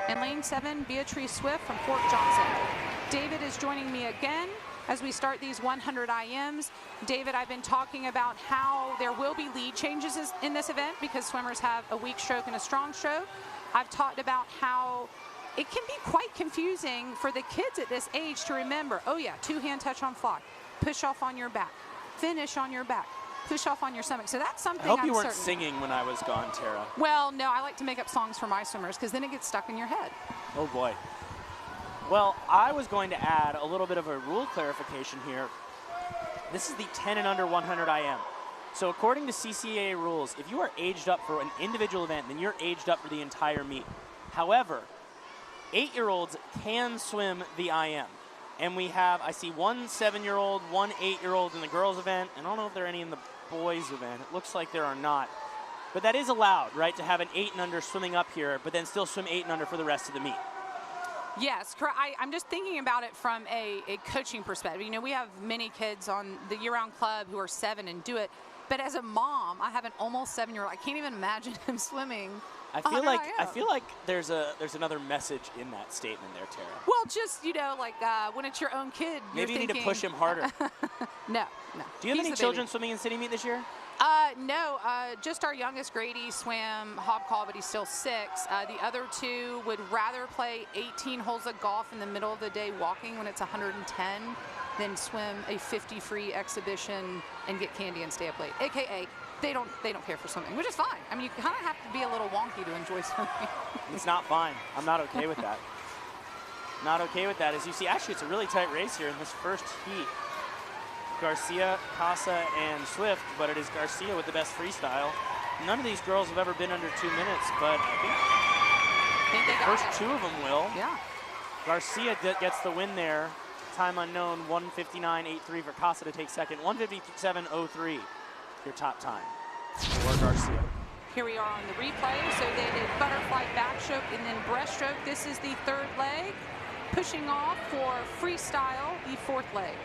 In lane 7, Beatrice Swift from Fort Johnson. David is joining me again as we start these 100 IMs. David, I've been talking about how there will be lead changes in this event because swimmers have a weak stroke and a strong stroke. I've talked about how it can be quite confusing for the kids at this age to remember, oh yeah, two-hand touch on flock, push off on your back, finish on your back, push off on your stomach. So that's something I hope you weren't singing when I was gone, Tara. Well, no, I like to make up songs for my swimmers because then it gets stuck in your head. Oh boy. Well, I was going to add a little bit of a rule clarification here. This is the 10 and under 100 IM. So according to CCAA rules, if you are aged up for an individual event, then you're aged up for the entire meet. However, 8-year-olds can swim the IM. And we have, I see one 7-year-old, one 8-year-old in the girls event. And I don't know if there are any in the boys event. It looks like there are not. But that is allowed, right, to have an 8 and under swimming up here, but then still swim 8 and under for the rest of the meet. Yes, I'm just thinking about it from a coaching perspective. You know, we have many kids on the year-round club who are 7 and do it. But as a mom, I have an almost 7-year-old. I can't even imagine him swimming. I feel like there's another message in that statement there, Tara. Well, just, you know, like when it's your own kid, maybe you thinking, need to push him harder. No. Do you have any children swimming in city meet this year? No, just our youngest, Grady, swam hop call, but he's still 6. The other 2 would rather play 18 holes of golf in the middle of the day walking when it's 110 than swim a 50 free exhibition and get candy and stay up late. AKA, they don't care for swimming, which is fine. I mean, you kind of have to be a little wonky to enjoy swimming. It's not fine. I'm not okay with that. Not okay with that. As you see, actually, it's a really tight race here in this first heat. Garcia, Casa, and Swift, but it is Garcia with the best freestyle. None of these girls have ever been under 2 minutes, but I think the first 2 of them will. Yeah. Garcia gets the win there. Time unknown, 1:59.83 for Casa to take second. 1:57.03, your top time for Garcia. Here we are on the replay. So they did butterfly backstroke and then breaststroke. This is the 3rd leg. Pushing off for freestyle, the 4th leg.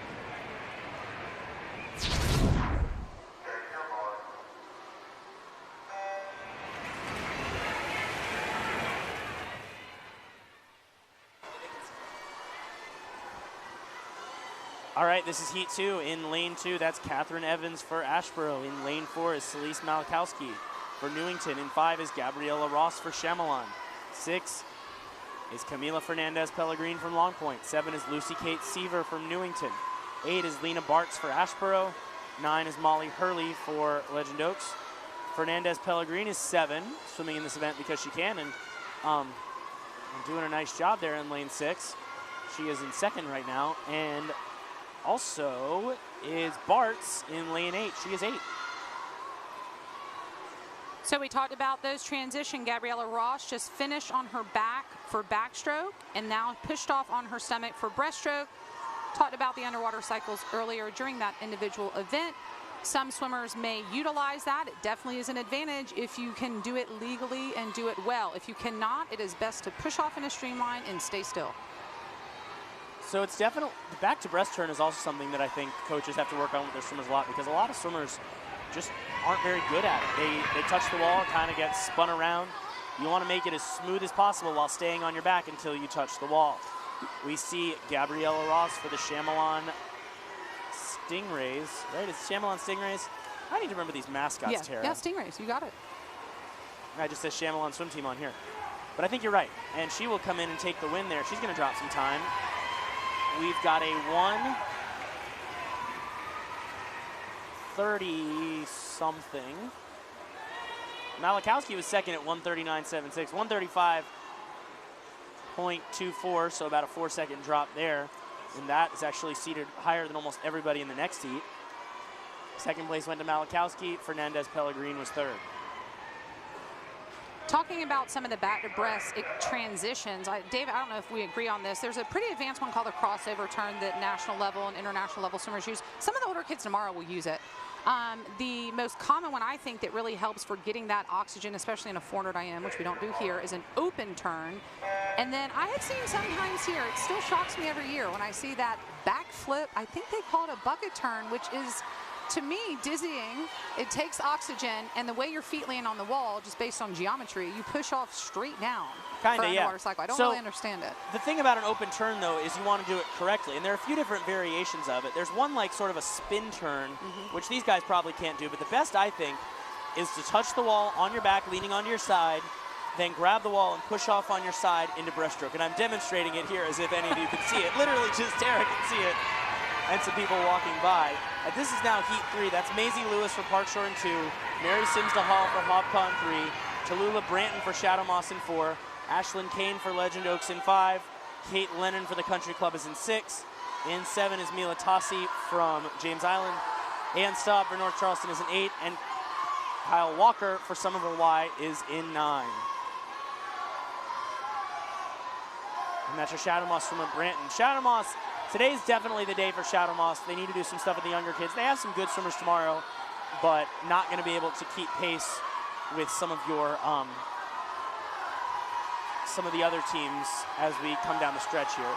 All right, this is heat 2. In lane 2, that's Catherine Evans for Ashboro. In lane 4 is Celeste Malakowski for Newington. In 5 is Gabriella Ross for Chamelon. 6 is Camila Fernandez-Pellegrin from Long Point. 7 is Lucy Kate Seaver from Newington. 8 is Lena Bartz for Ashboro. 9 is Molly Hurley for Legend Oaks. Fernandez-Pellegrin is 7, swimming in this event because she can, and doing a nice job there in lane 6. She is in 2nd right now, and also is Bartz in lane 8. She is 8. So we talked about those transition. Gabriella Ross just finished on her back for backstroke and now pushed off on her stomach for breaststroke. Talked about the underwater cycles earlier during that individual event. Some swimmers may utilize that. It definitely is an advantage if you can do it legally and do it well. If you cannot, it is best to push off in a streamline and stay still. So it's definitely, back to breast turn is also something that I think coaches have to work on with their swimmers a lot, because a lot of swimmers just aren't very good at it. They touch the wall, kind of get spun around. You want to make it as smooth as possible while staying on your back until you touch the wall. We see Gabriella Ross for the Chamelon Stingrays, right? It's Chamelon Stingrays. I need to remember these mascots, Tara. Yeah, Stingrays, you got it. I just said Chamelon Swim Team on here. But I think you're right, and she will come in and take the win there. She's going to drop some time. We've got a 1:30 something. Malakowski was 2nd at 1:39.76, 1:35.24, so about a 4-second drop there. And that is actually seated higher than almost everybody in the next heat. 2nd place went to Malakowski. Fernandez-Pellegrin was 3rd. Talking about some of the back-to-breast transitions, David, I don't know if we agree on this. There's a pretty advanced one called the crossover turn that national level and international level swimmers use. Some of the older kids tomorrow will use it. The most common one I think that really helps for getting that oxygen, especially in a 400 IM, which we don't do here, is an open turn. And then I have seen sometimes here, it still shocks me every year when I see that back flip. I think they call it a bucket turn, which is to me, dizzying, it takes oxygen, and the way your feet land on the wall, just based on geometry, you push off straight down. Kind of, yeah. Cycle. I don't so, really understand it. The thing about an open turn, though, is you want to do it correctly, and there are a few different variations of it. There's one like sort of a spin turn, which these guys probably can't do, but the best, I think, is to touch the wall on your back, leaning onto your side, then grab the wall and push off on your side into breaststroke. And I'm demonstrating it here as if any of you can see it. Literally just Tara can see it, and some people walking by. And this is now heat 3. That's Maisie Lewis for Park Shore in 2, Mary Sims DeHall for Hobca in 3, Tallulah Branton for Shadow Moss in 4, Ashlyn Kane for Legend Oaks in 5, Kate Lennon for the Country Club is in 6, in 7 is Mila Tassi from James Island, Ann Staub for North Charleston is in 8, and Kyle Walker for Somerville Y is in 9. And that's your Shadow Moss from Branton. Shadow Moss, today's definitely the day for Shadow Moss. They need to do some stuff with the younger kids. They have some good swimmers tomorrow, but not going to be able to keep pace with some of your some of the other teams as we come down the stretch here.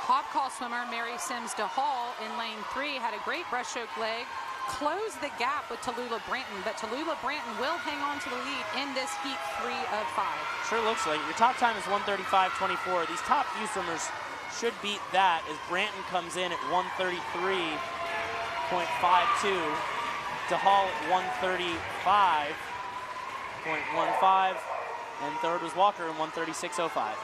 Hobca swimmer Mary Sims DeHall in lane 3 had a great breaststroke leg, closed the gap with Tallulah Branton, but Tallulah Branton will hang on to the lead in this heat 3 of 5. Sure looks like. Your top time is 1:35.24. These top few swimmers should beat that as Branton comes in at 1:33.52. DeHall at 1:35.15. And third was Walker in 1:36.05.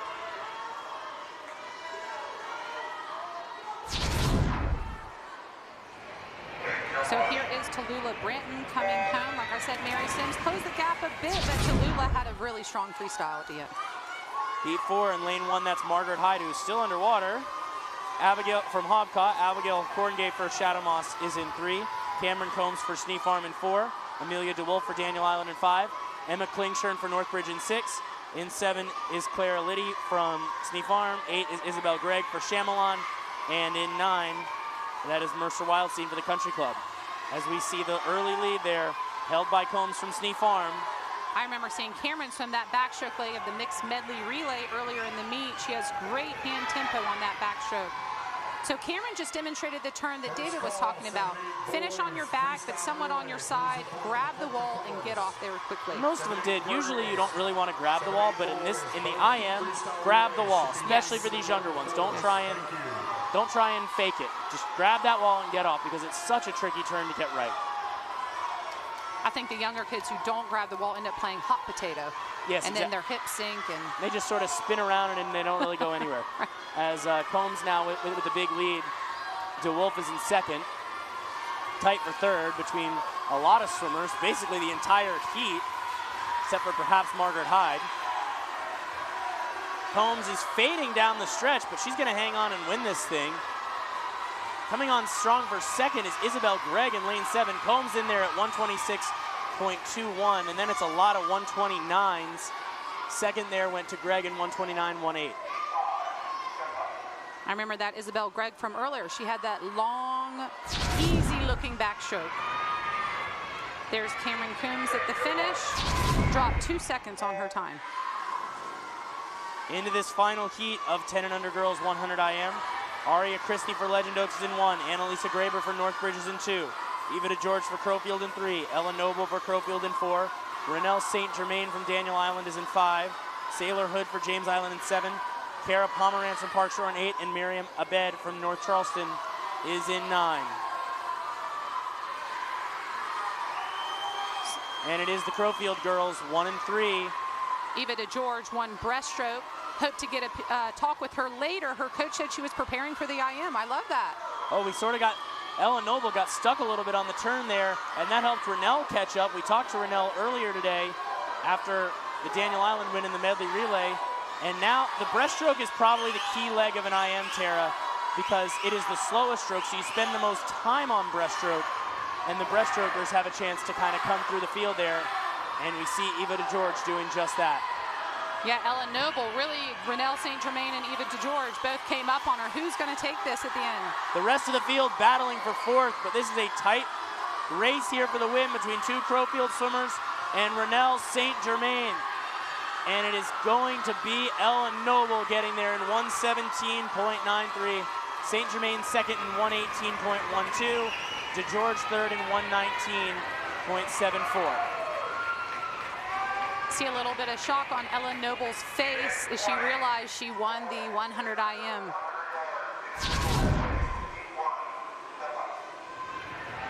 So here is Tallulah Branton coming home. Like I said, Mary Sims closed the gap a bit, but Tallulah had a really strong freestyle at the end. Heat 4 in lane 1, that's Margaret Hyde, who's still underwater. Abigail from Hobca, Abigail Corngate for Shadow Moss is in 3. Cameron Combs for Snee Farm in 4. Amelia DeWolf for Daniel Island in 5. Emma Klingshirn for Northbridge in 6. In 7 is Clara Liddy from Snee Farm. 8 is Isabel Gregg for Chamelon. And in 9, that is Mercer Wildstein for the Country Club. As we see the early lead there, held by Combs from Snee Farm. I remember seeing Cameron swim that backstroke leg of the mixed medley relay earlier in the meet. She has great hand tempo on that backstroke. So Cameron just demonstrated the turn that David was talking about. Finish on your back, but somewhat on your side, grab the wall and get off there quickly. Most of them did. Usually you don't really want to grab the wall, but in the IM, grab the wall, especially for these younger ones. Don't try and fake it. Just grab that wall and get off because it's such a tricky turn to get right. I think the younger kids who don't grab the wall end up playing hot potato. Yes, and then their hips sink. And they just sort of spin around and they don't really go anywhere. Right. As Combs now with the big lead. DeWolf is in 2nd. Tight for 3rd between a lot of swimmers, basically the entire heat, except for perhaps Margaret Hyde. Combs is fading down the stretch, but she's going to hang on and win this thing. Coming on strong for 2nd is Isabel Gregg in lane 7. Combs in there at 1:26.21, and then it's a lot of 1:29s. 2nd there went to Gregg in 1:29.18. I remember that Isabel Gregg from earlier. She had that long, easy-looking backstroke. There's Cameron Coombs at the finish. Dropped 2 seconds on her time. Into this final heat of 10 and under girls 100 IM. Aria Christie for Legend Oaks is in 1. Annalisa Graber for Northbridge is in 2. Eva DeGeorge for Crowfield in 3. Ella Noble for Crowfield in 4. Renelle St. Germain from Daniel Island is in 5. Sailor Hood for James Island in 7. Kara Pomerantz from Park Shore in 8. And Miriam Abed from North Charleston is in 9. And it is the Crowfield girls 1 and 3. Eva DeGeorge won breaststroke. Hope to get a talk with her later. Her coach said she was preparing for the IM. I love that. Oh, we sort of got, Ella Noble got stuck a little bit on the turn there, and that helped Renelle catch up. We talked to Renelle earlier today after the Daniel Island win in the medley relay. And now the breaststroke is probably the key leg of an IM, Tara, because it is the slowest stroke, so you spend the most time on breaststroke, and the breaststrokers have a chance to kind of come through the field there. And we see Eva DeGeorge doing just that. Yeah, Ella Noble, really, Renelle St. Germain and Eva DeGeorge both came up on her. Who's going to take this at the end? The rest of the field battling for 4th, but this is a tight race here for the win between 2 Crowfield swimmers and Renelle St. Germain. And it is going to be Ella Noble getting there in 1:17.93. St. Germain 2nd in 1:18.12. DeGeorge third in 119.74. See a little bit of shock on Ellen Noble's face as she realized she won the 100 IM.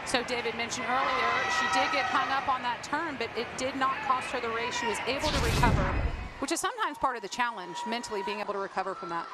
So David mentioned earlier, she did get hung up on that turn, but it did not cost her the race. She was able to recover, which is sometimes part of the challenge, mentally being able to recover from that.